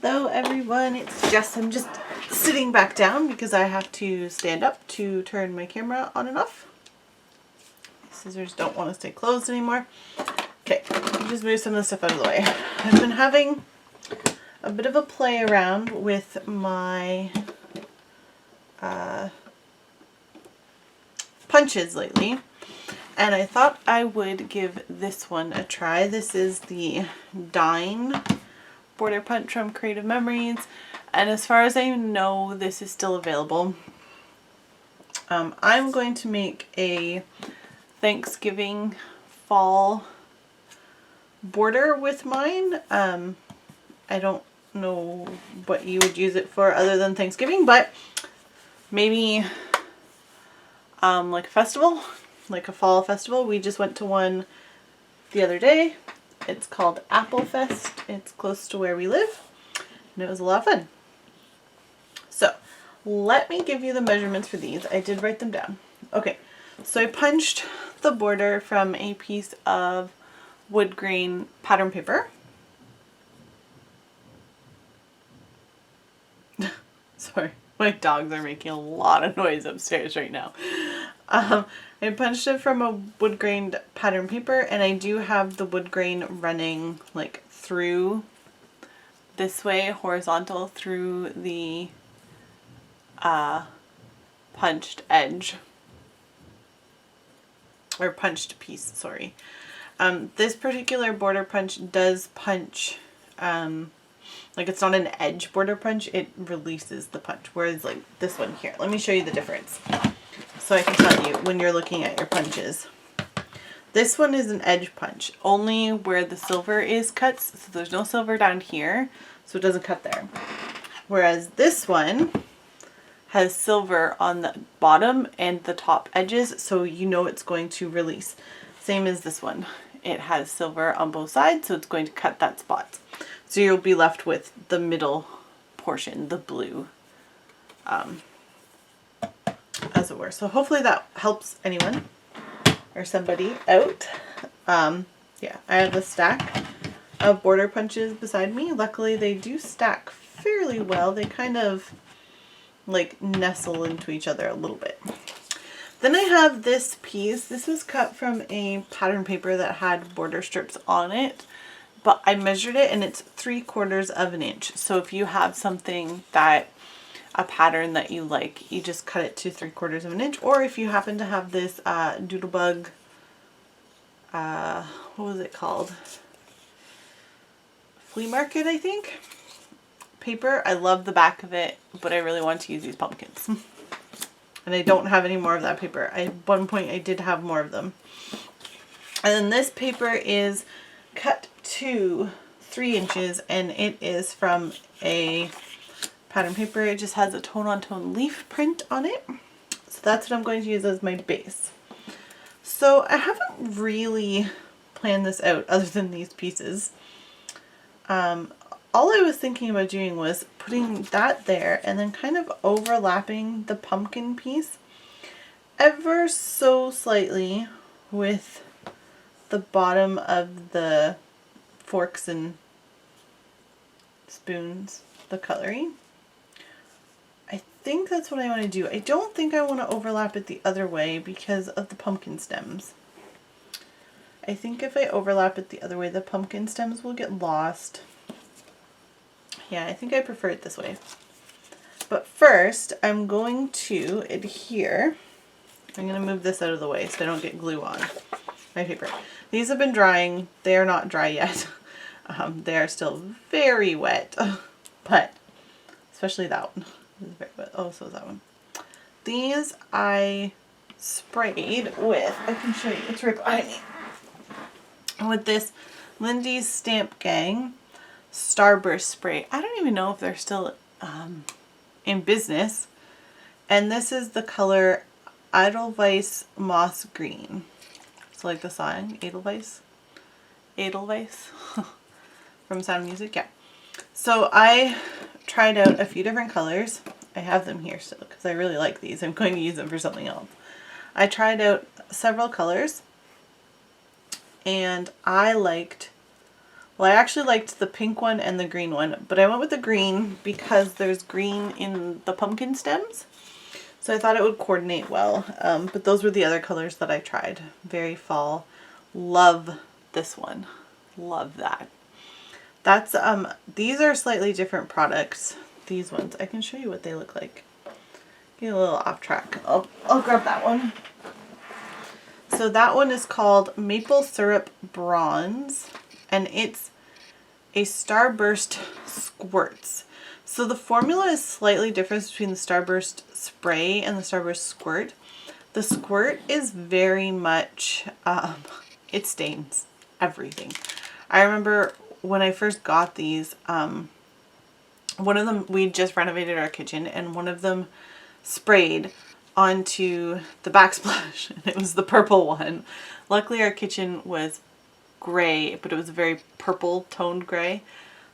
Hello everyone, it's Jess. I'm just sitting back down because I have to stand up to turn my camera on and off. My scissors don't want to stay closed anymore. Okay, just move some of the stuff out of the way. I've been having a bit of a play around with my punches lately, and I thought I would give this one a try. This is the Dine border punch from Creative Memories, and as far as I know, this is still available. I'm going to make a Thanksgiving fall border with mine. I don't know what you would use it for other than Thanksgiving, but maybe like a festival, like a fall festival. We just went to one the other day. It's called Apple Fest. It's close to where we live, and it was a lot of fun. So let me give you the measurements for these. I did write them down. Okay, so I punched the border from a piece of wood grain pattern paper. Sorry, my dogs are making a lot of noise upstairs right now. I punched it from a wood grain pattern paper, and I do have the wood grain running like through this way, horizontal through the punched edge, or punched piece, sorry. This particular border punch does punch, like it's not an edge border punch, it releases the punch, whereas like this one here, let me show you the difference so I can tell you when you're looking at your punches. This one is an edge punch, only where the silver is cut, so there's no silver down here, so it doesn't cut there. Whereas this one has silver on the bottom and the top edges, so you know it's going to release. Same as this one. It has silver on both sides, so it's going to cut that spot. So you'll be left with the middle portion, the blue, as it were. So hopefully that helps anyone or somebody out. Yeah, I have a stack of border punches beside me. Luckily they do stack fairly well. They kind of like nestle into each other a little bit. Then I have this piece. This was cut from a pattern paper that had border strips on it, but I measured it and it's 3/4 of an inch. So if you have something that, a pattern that you like, you just cut it to 3/4 of an inch. Or if you happen to have this Doodlebug, what was it called? Flea market, I think, paper. I love the back of it, but I really want to use these pumpkins. And I don't have any more of that paper. At one point I did have more of them. And then this paper is cut to 3 inches, and it is from a pattern paper. It just has a tone-on-tone leaf print on it. So that's what I'm going to use as my base. So I haven't really planned this out other than these pieces. All I was thinking about doing was putting that there and then kind of overlapping the pumpkin piece ever so slightly with the bottom of the forks and spoons, the cutlery. I think that's what I want to do. I don't think I want to overlap it the other way because of the pumpkin stems. I think if I overlap it the other way, the pumpkin stems will get lost. Yeah, I think I prefer it this way. But first, I'm going to adhere. I'm going to move this out of the way so I don't get glue on my paper. These have been drying. They are not dry yet. They are still very wet, but especially that one. This is very wet. Oh, so is that one. These I sprayed with, I can show you, it's right behind me, with this Lindy's Stamp Gang Starburst spray. I don't even know if they're still in business. And this is the color Edelweiss Moss Green. So like the song, Edelweiss? Edelweiss? From Sound of Music, yeah. So I tried out a few different colors. I have them here still because I really like these. I'm going to use them for something else. I tried out several colors, and I liked Well, I actually liked the pink one and the green one, but I went with the green because there's green in the pumpkin stems. So I thought it would coordinate well. But those were the other colors that I tried. Very fall. Love this one. Love that. That's, these are slightly different products. These ones. I can show you what they look like. Get a little off track. I'll grab that one. So that one is called Maple Syrup Bronze, and it's a Starburst Squirts. So the formula is slightly different between the Starburst Spray and the Starburst Squirt. The Squirt is very much, it stains everything. I remember when I first got these, one of them, we just renovated our kitchen, and one of them sprayed onto the backsplash, and it was the purple one. Luckily our kitchen was gray, but it was a very purple toned gray,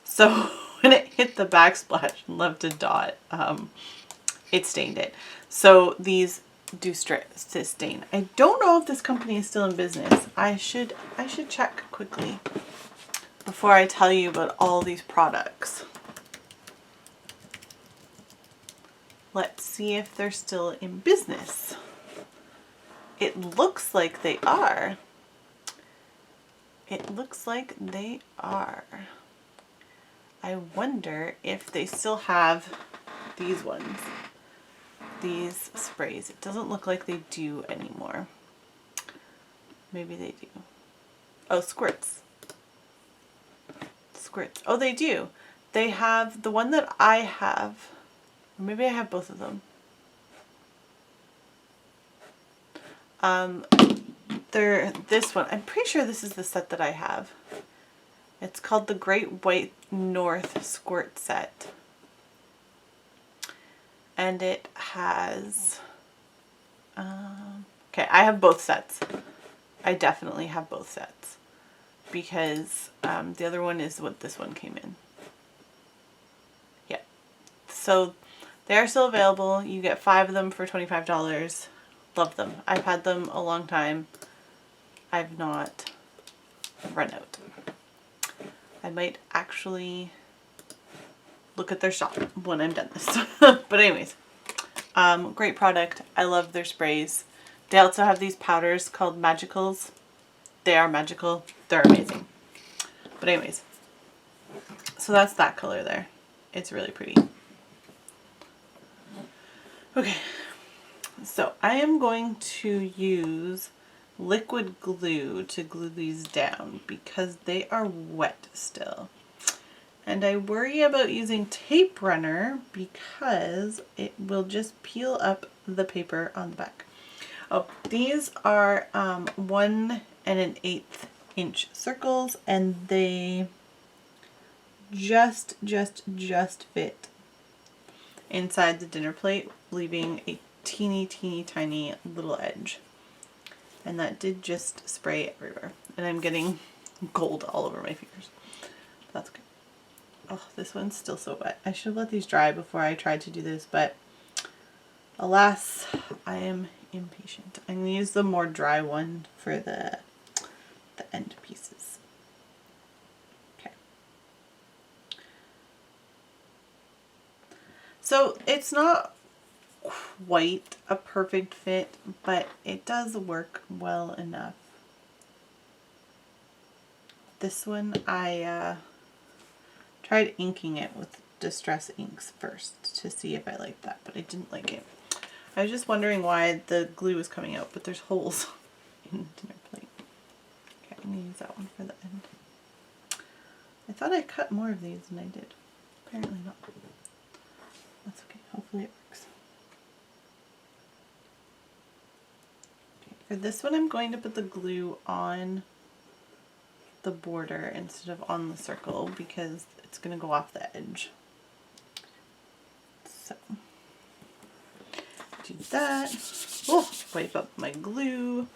so when it hit the backsplash and left a dot, it stained it. So these do stain. I don't know if this company is still in business. I should check quickly before I tell you about all these products. Let's see if they're still in business. It looks like they are. It looks like they are. I wonder if they still have these ones. These sprays. It doesn't look like they do anymore. Maybe they do. Oh, squirts. Squirts. Oh, they do. They have the one that I have. Maybe I have both of them. They're this one. I'm pretty sure this is the set that I have. It's called the Great White North Squirt Set. And it has... okay, I have both sets. I definitely have both sets. Because the other one is what this one came in. Yeah. So... they are still available. You get 5 of them for $25. Love them. I've had them a long time. I've not run out. I might actually look at their shop when I'm done this. But anyways, great product. I love their sprays. They also have these powders called Magicals. They are magical. They're amazing. But anyways, so that's that color there. It's really pretty. Okay, so I am going to use liquid glue to glue these down because they are wet still. And I worry about using tape runner because it will just peel up the paper on the back. Oh, these are 1 1/8 inch circles, and they just fit inside the dinner plate, leaving a teeny tiny little edge. And that did just spray everywhere. And I'm getting gold all over my fingers. That's good. Oh, this one's still so wet. I should have let these dry before I tried to do this, but alas, I am impatient. I'm going to use the more dry one for the end pieces. Okay. So it's not quite a perfect fit, but it does work well enough. This one I tried inking it with Distress Inks first to see if I liked that, but I didn't like it. I was just wondering why the glue was coming out, but there's holes in the dinner plate. Okay, I'm going to use that one for the end. I thought I cut more of these than I did. Apparently not. That's okay. Hopefully it works. Okay, for this one I'm going to put the glue on the border instead of on the circle because it's going to go off the edge. So, do that. Oh, wipe up my glue.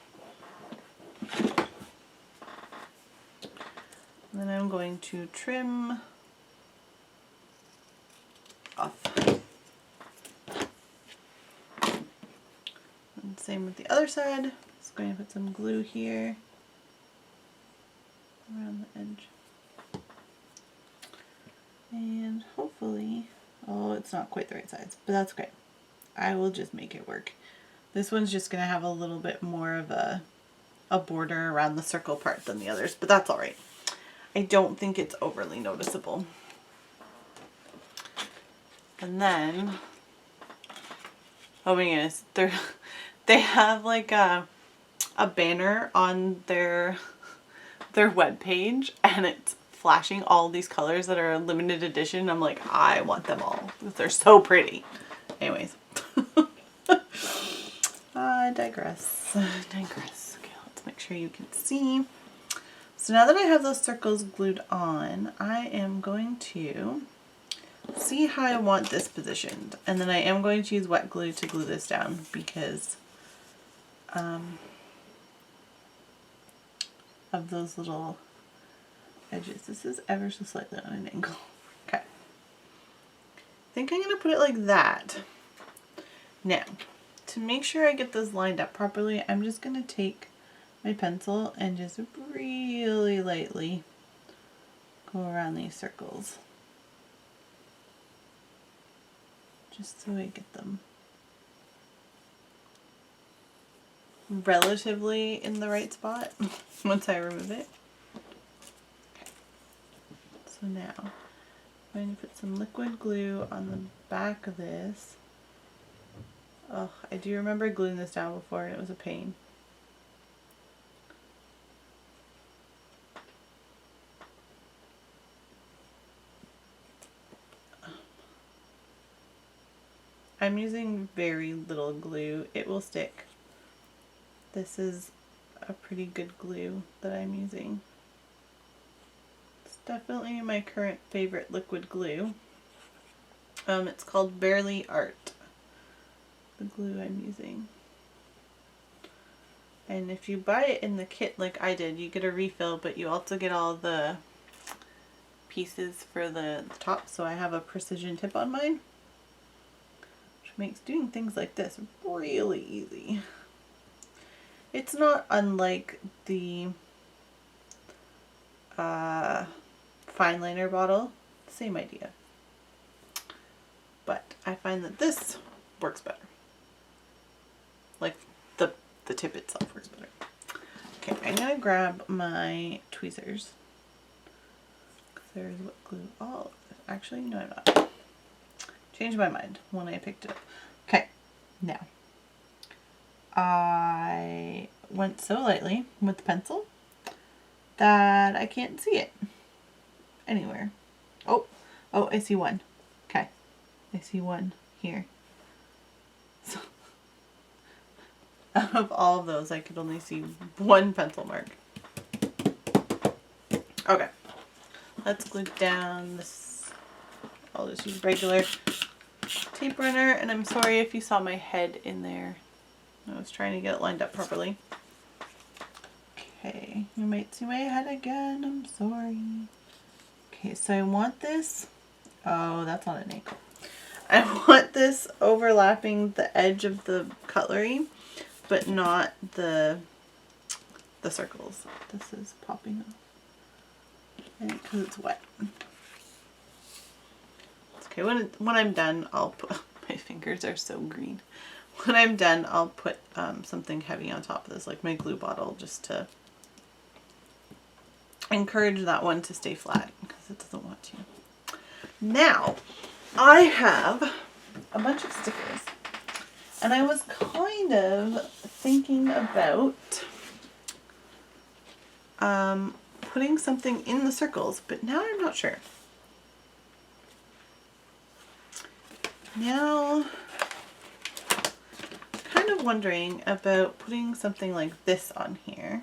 And then I'm going to trim off. And same with the other side. Just going to put some glue here around the edge. not quite the right size, but that's okay. I will just make it work. This one's just going to have a little bit more of a border around the circle part than the others, but that's all right. I don't think it's overly noticeable. And then, oh my goodness, they have like a banner on their web page, and it's flashing all these colors that are limited edition. I'm like, I want them all because they're so pretty. Anyways, I digress. Okay, let's make sure you can see. So now that I have those circles glued on, I am going to see how I want this positioned. And then I am going to use wet glue to glue this down because of those little edges. This is ever so slightly on an angle. Okay. I think I'm going to put it like that. Now, to make sure I get this lined up properly, I'm just going to take my pencil and just really lightly go around these circles. Just so I get them relatively in the right spot once I remove it. Okay. So now I'm going to put some liquid glue on the back of this. Oh, I do remember gluing this down before and it was a pain. I'm using very little glue. It will stick. This is a pretty good glue that I'm using. It's definitely my current favorite liquid glue. It's called Barely Art, the glue I'm using. And if you buy it in the kit like I did, you get a refill, but you also get all the pieces for the top. So I have a precision tip on mine, makes doing things like this really easy. It's not unlike the fine liner bottle, same idea. But I find that this works better. Like the tip itself works better. Okay, I'm gonna grab my tweezers. There's what glue all of it. Actually, no, I'm not. Changed my mind when I picked it up. Okay, now I went so lightly with the pencil that I can't see it anywhere. Oh, I see one. Okay, I see one here. So out of all of those, I could only see one pencil mark. Okay, let's glue down this. I'll just use regular tape runner, and I'm sorry if you saw my head in there. I was trying to get it lined up properly. Okay, you might see my head again. I'm sorry. Okay, so I want this. Oh, that's on an ankle. I want this overlapping the edge of the cutlery, but not the circles. This is popping off because it's wet. Okay, when I'm done, I'll put, my fingers are so green. When I'm done, I'll put something heavy on top of this, like my glue bottle, just to encourage that one to stay flat, because it doesn't want to. Now, I have a bunch of stickers, and I was kind of thinking about putting something in the circles, but now I'm not sure. Now, kind of wondering about putting something like this on here,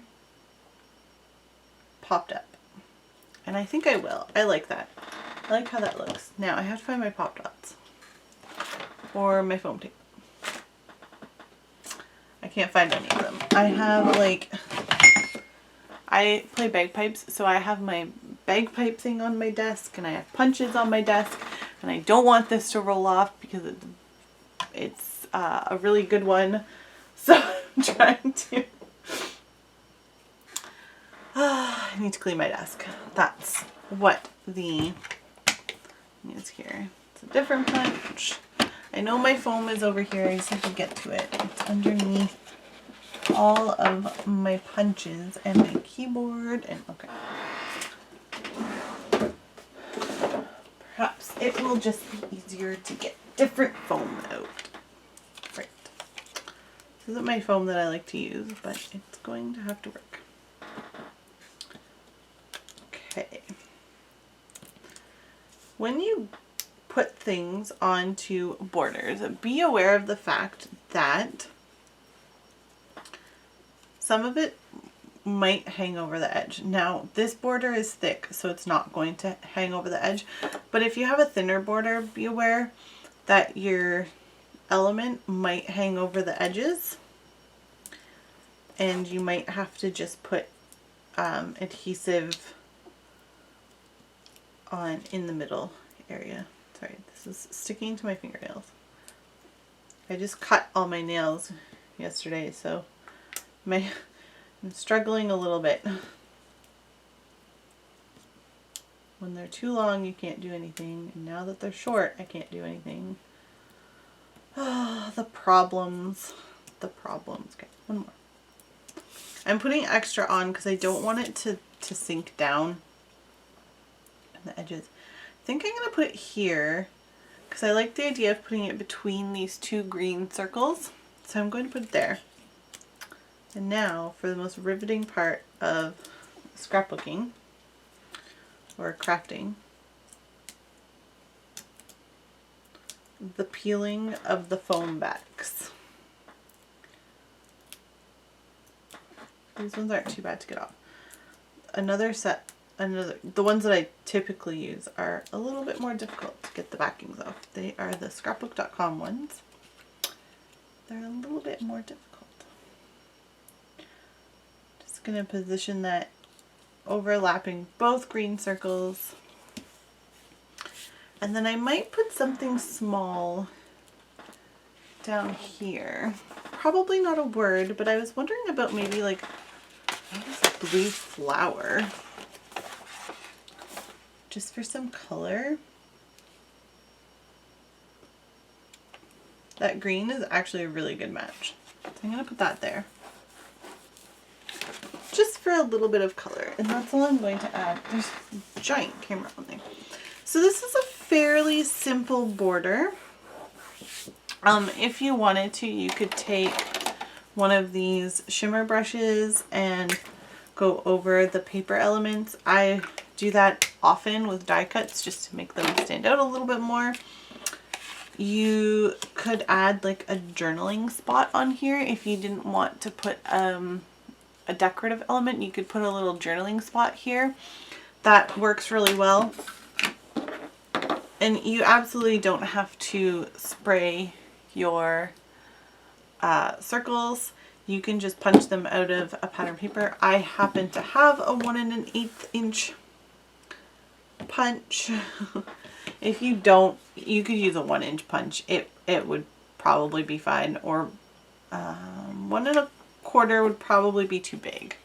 popped up. And I think I will. I like that. I like how that looks. Now I have to find my pop dots or my foam tape. I can't find any of them. I have I play bagpipes, so I have my bagpipe thing on my desk, and I have punches on my desk, and I don't want this to roll off because it's a really good one. So I'm trying to... I need to clean my desk. That's what the is here. It's a different punch. I know my foam is over here. I just have to get to it. It's underneath all of my punches and my keyboard. And okay. Perhaps it will just be easier to get different foam out. Right. This isn't my foam that I like to use, but it's going to have to work. Okay. When you put things onto borders, be aware of the fact that some of it might hang over the edge. Now, this border is thick, so it's not going to hang over the edge. But if you have a thinner border, be aware that your element might hang over the edges. And you might have to just put adhesive on in the middle area. Sorry, this is sticking to my fingernails. I just cut all my nails yesterday, so I'm struggling a little bit. When they're too long, you can't do anything. And now that they're short, I can't do anything. Oh, the problems. The problems. Okay, one more. I'm putting extra on because I don't want it to sink down in the edges. I think I'm going to put it here because I like the idea of putting it between these two green circles. So I'm going to put it there. And now for the most riveting part of scrapbooking or crafting, the peeling of the foam backs. These ones aren't too bad to get off. The ones that I typically use are a little bit more difficult to get the backings off. They are the scrapbook.com ones. They're a little bit more difficult. Just going to position that overlapping both green circles. And then I might put something small down here. Probably not a word, but I was wondering about maybe like this blue flower. Just for some color. That green is actually a really good match. So I'm going to put that there. Just for a little bit of color. And that's all I'm going to add. There's a giant camera on there. So this is a fairly simple border. If you wanted to, you could take one of these shimmer brushes and go over the paper elements. I do that often with die cuts just to make them stand out a little bit more. You could add like a journaling spot on here if you didn't want to put a decorative element. You could put a little journaling spot here. That works really well. And you absolutely don't have to spray your circles. You can just punch them out of a pattern paper. I happen to have a 1 1/8 inch punch. If you don't, you could use a 1 inch punch. It would probably be fine. Or 1 1/4 would probably be too big.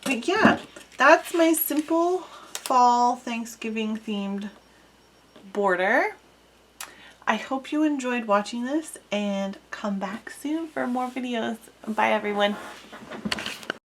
But yeah, that's my simple fall Thanksgiving themed border. I hope you enjoyed watching this and come back soon for more videos. Bye everyone.